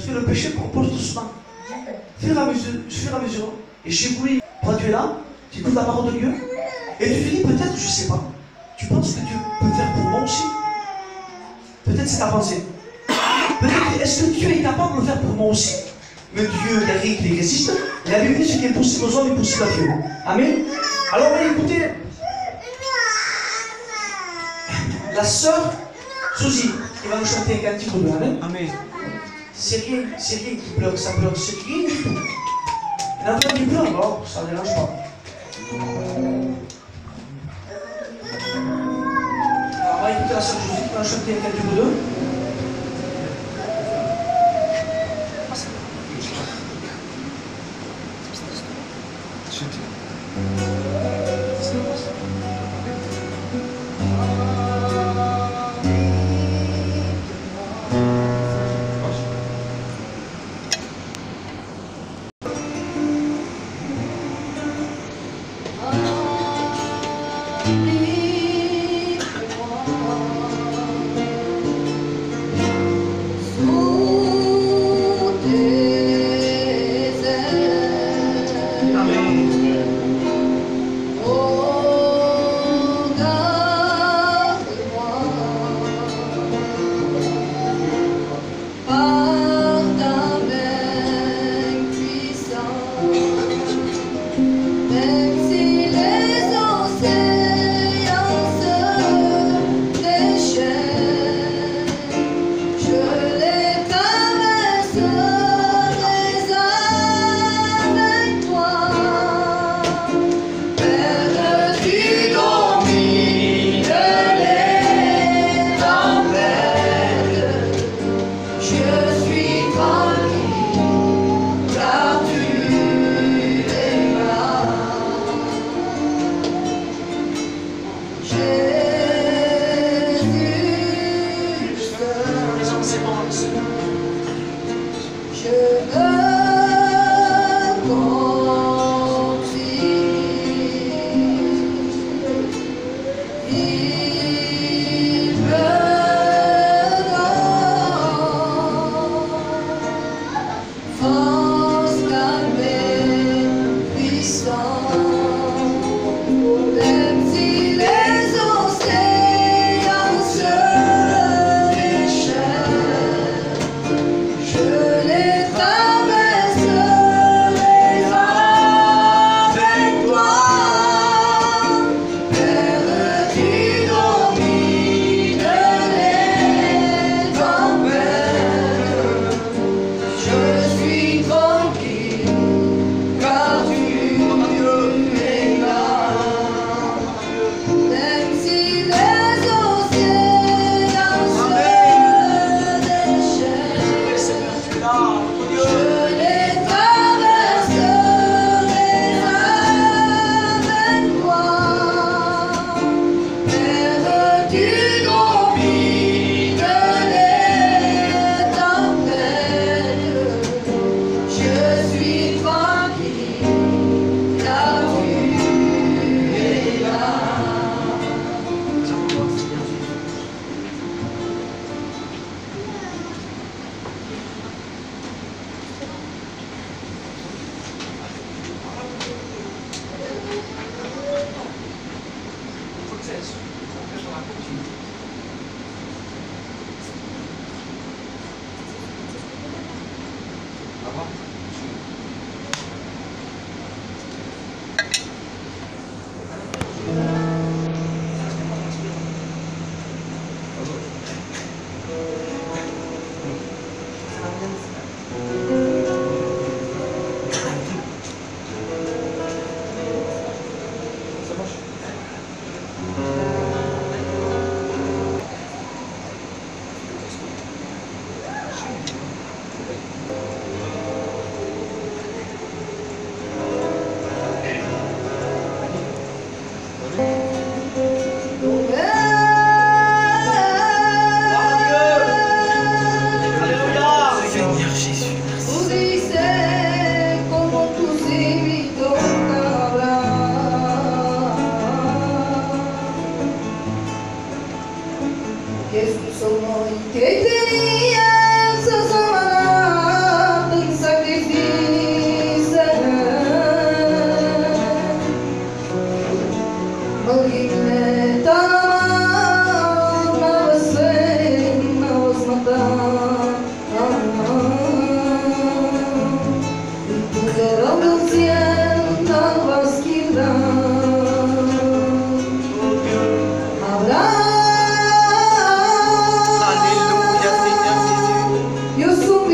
Parce que le péché propose doucement. Fur et à mesure. Et chez vous, quand tu es là, tu écoutes la parole de Dieu, et tu te dis peut-être, je ne sais pas, tu penses que Dieu peut faire pour moi aussi? Peut-être c'est ta pensée. Peut-être, est-ce que Dieu est capable de le faire pour moi aussi? Mais Dieu, il y a rien qui résiste. La Bible dit ce qui est possible aux hommes est possible à Dieu. Amen. Alors, on va écouter la sœur Suzy qui va nous chanter un cantique de Amen. Amen. C'est rien qui pleure, ça pleure, c'est rien du tout. Il y en a plein qui pleurent, alors ça ne dérange pas. Alors, on va écouter la sœur Suzy qui va nous chanter un cantique de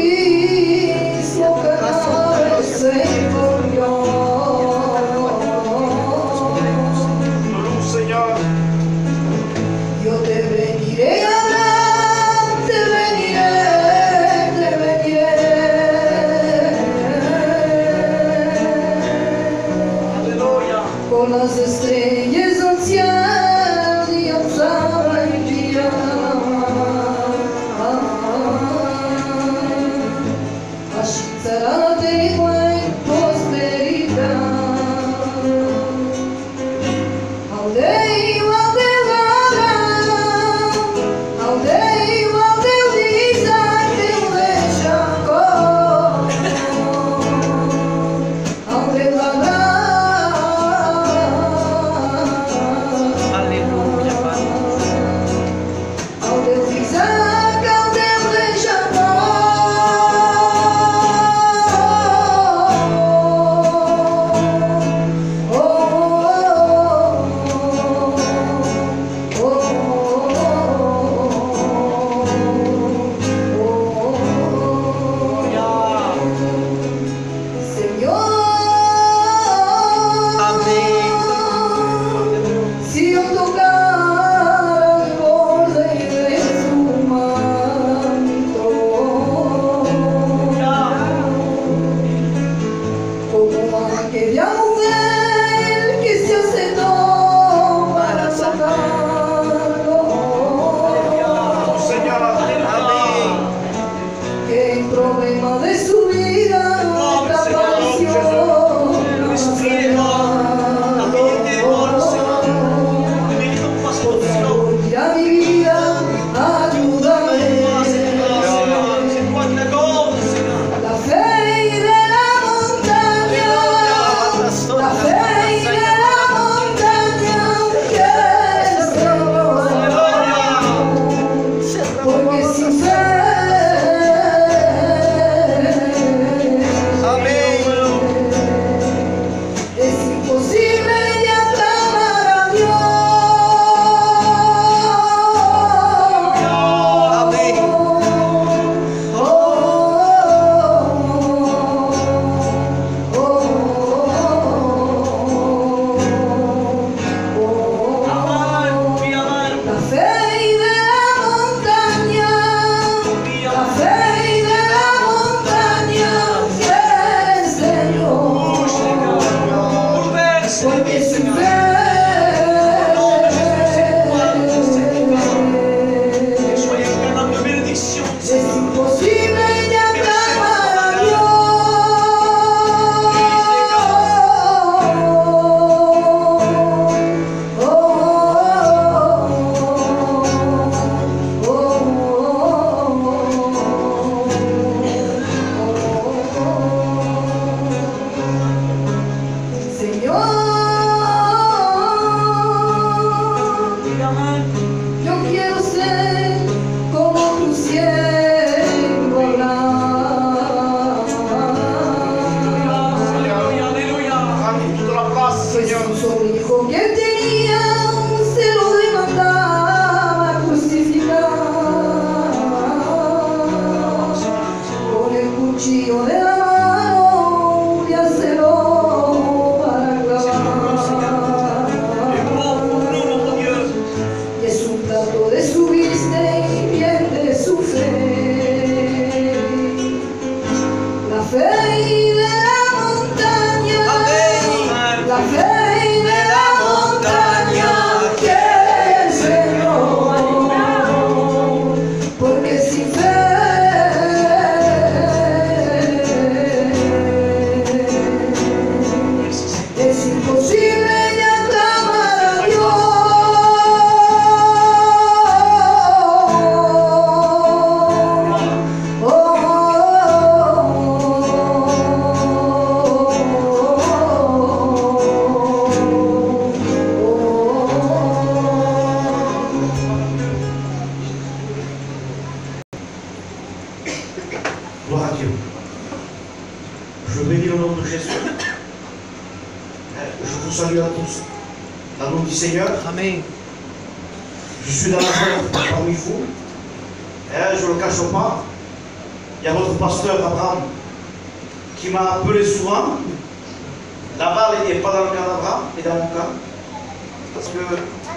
mismo canal se volvió. Señor. Yo te veniré a hablar, te veniré, te veniré. Aleluya. Con las estrellas ancianas y alzaba el día. Así será la tregua en prosperidad. Aldeia, salue à tous. Dans le nom du Seigneur. Amen. Je suis dans la joie parmi vous. Je ne le cache pas. il y a votre pasteur Abraham qui m'a appelé souvent. La balle n'est pas dans le cas d'Abraham, et dans mon cas. Parce que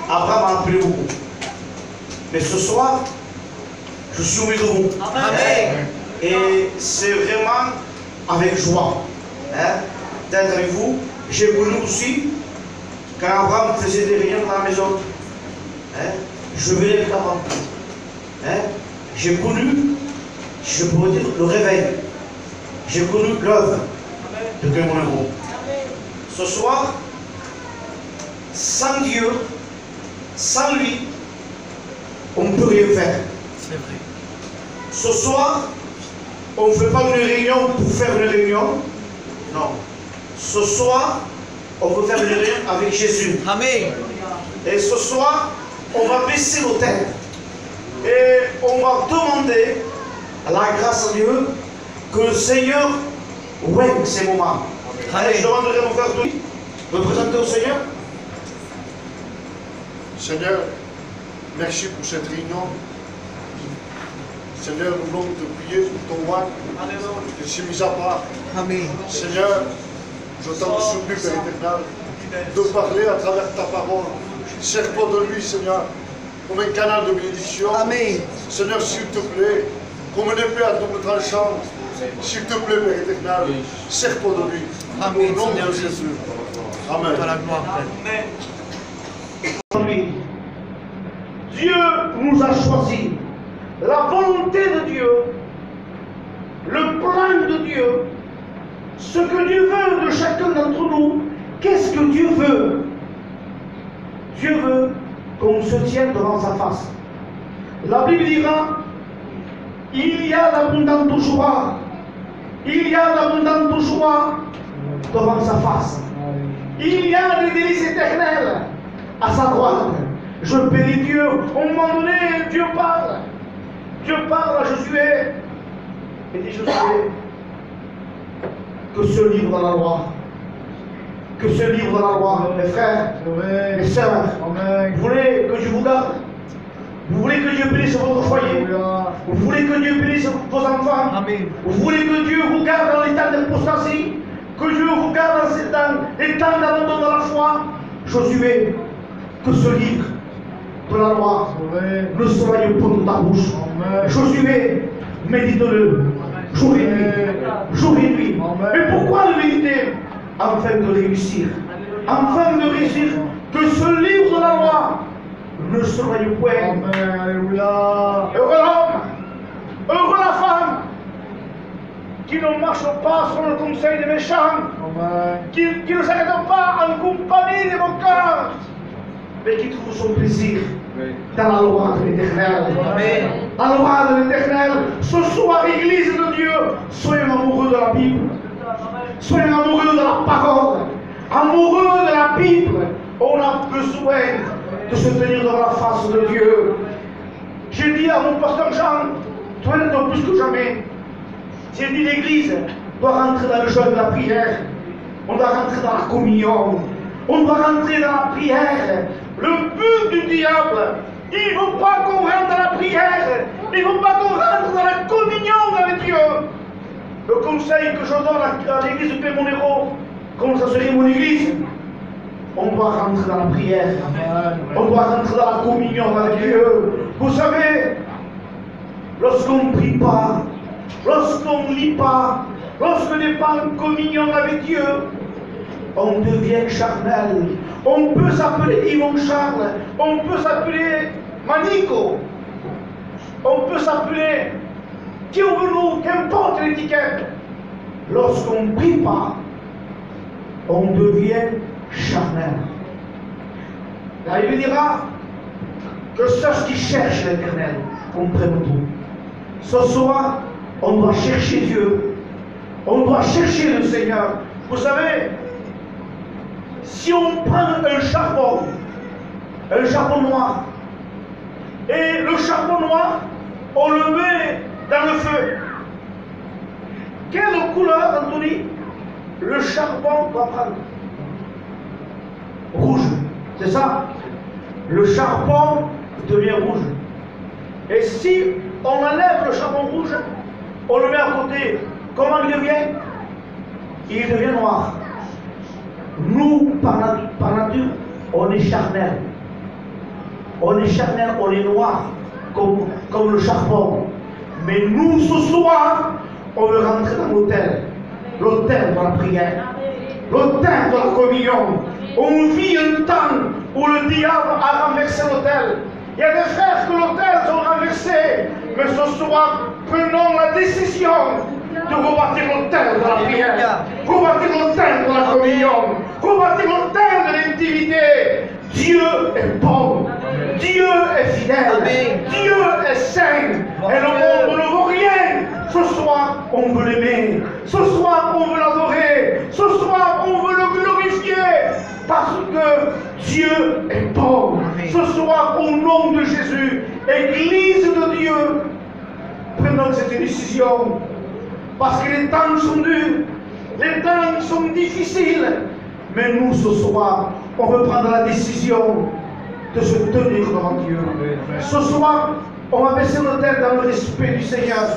Abraham m'a appelé beaucoup. Mais ce soir, je suis au milieu de vous. Amen. Et c'est vraiment avec joie d'être avec vous. J'ai connu aussi, quand Abraham faisait des réunions dans la maison, je venais avec Abraham. J'ai connu, je pourrais dire, le réveil. J'ai connu l'œuvre de Dieu mon héros. Ce soir, sans Dieu, sans lui, on ne peut rien faire. C'est vrai. Ce soir, on ne fait pas une réunion pour faire une réunion. Non. Ce soir, on peut faire une réunion avec Jésus. Amen. Et ce soir, on va baisser nos têtes. Et on va demander à la grâce à Dieu que le Seigneur règne ces moments. Allez, je demanderai à mon frère de me présenter au Seigneur. Seigneur, merci pour cette réunion. Seigneur, nous voulons te prier pour ton roi. Je suis mis à part. Amen. Seigneur, je t'en supplie, Père éternel, de parler à travers ta parole. Sers-toi de lui, Seigneur, comme un canal de bénédiction. Amen. Seigneur, s'il te plaît, comme une épée à double tranchant, s'il te plaît, Père éternel, sers-toi de lui. Amen, Au nom Seigneur de Jésus. Amen. Par la gloire, Père. Dieu nous a choisis. La volonté de Dieu, le plan de Dieu, ce que Dieu veut de chacun d'entre nous, qu'est-ce que Dieu veut? Dieu veut qu'on se tienne devant sa face. La Bible dira, il y a d'abondantes joie, il y a d'abondantes joie devant sa face. Il y a des délices éternelles à sa droite. Je bénis Dieu. Au moment donné, Dieu parle. Dieu parle à Josué. Et dit Josué, que ce livre dans la loi, que ce livre dans la loi, mes frères, mes sœurs, vous voulez que Dieu vous garde? Vous voulez que Dieu bénisse votre foyer? Vous voulez que Dieu bénisse vos enfants? Amen. Vous voulez que Dieu vous garde dans l'état d'apostasie? Que Dieu vous garde dans l'état d'abandon de la foi? Josué, que ce livre de la loi ne soit pas de ta bouche. Josué, médite-le jour et nuit. Jour et nuit. Mais pourquoi le méditer? Afin de réussir. Afin de réussir. Que ce livre de la loi ne soit point. Heureux l'homme, heureux la femme qui ne marche pas sur le conseil des méchants, qui ne s'arrête pas en compagnie des moqueurs, mais qui trouve son plaisir dans la loi de l'Éternel. La loi de l'Éternel. Ce soir, Église de Dieu, soyez amoureux de la Bible. Soyez amoureux de la parole. Amoureux de la Bible. On a besoin de se tenir dans la face de Dieu. J'ai dit à mon pasteur Jean, toi de plus que jamais, j'ai dit l'Église doit rentrer dans le jeûne de la prière. On doit rentrer dans la communion. On doit rentrer dans la prière. Le but du diable, il ne veut pas qu'on rentre dans la prière. Il ne veut pas qu'on rentre dans la communion avec Dieu. Le conseil que je donne à l'église de Pémonero, comme ça serait mon église, on doit rentrer dans la prière. On doit rentrer dans la communion avec Dieu. Vous savez, lorsqu'on ne prie pas, lorsqu'on ne lit pas, lorsqu'on n'est pas en communion avec Dieu, on devient charnel. On peut s'appeler Yvon Charles, on peut s'appeler Manico, on peut s'appeler qui on veut nous, qu'importe l'étiquette. Lorsqu'on ne prie pas, on devient charnel. La Bible dira que ceux qui cherchent l'Éternel comprennent tout. Ce soir, on doit chercher Dieu, on doit chercher le Seigneur. Vous savez, si on prend un charbon noir, et le charbon noir, on le met dans le feu, quelle couleur, Anthony, le charbon doit prendre? Rouge, c'est ça? Le charbon devient rouge. Et si on enlève le charbon rouge, on le met à côté. Comment il devient? Il devient noir. Nous, par nature, on est charnel. On est charnel, on est noir, comme le charbon. Mais nous, ce soir, on veut rentrer dans l'autel. L'autel de la prière. L'autel de la communion. On vit un temps où le diable a renversé l'autel. Il y a des frères que l'autel sont renversés. Mais ce soir, prenons la décision de rebâtir l'autel de la prière. Rebâtir l'autel de la communion. Rebâtir l'autel de l'intimité. Dieu est bon. Dieu est fidèle. Dieu est saint. Et le monde ne vaut rien. Ce soir, on veut l'aimer. Ce soir, on veut l'adorer. Ce soir, on veut le glorifier. Parce que Dieu est bon. Ce soir, au nom de Jésus, Église de Dieu, prenons cette décision. Parce que les temps sont durs. Les temps sont difficiles. Mais nous, ce soir, on veut prendre la décision de se tenir devant Dieu. Ce soir, on va baisser nos têtes dans le respect du Seigneur.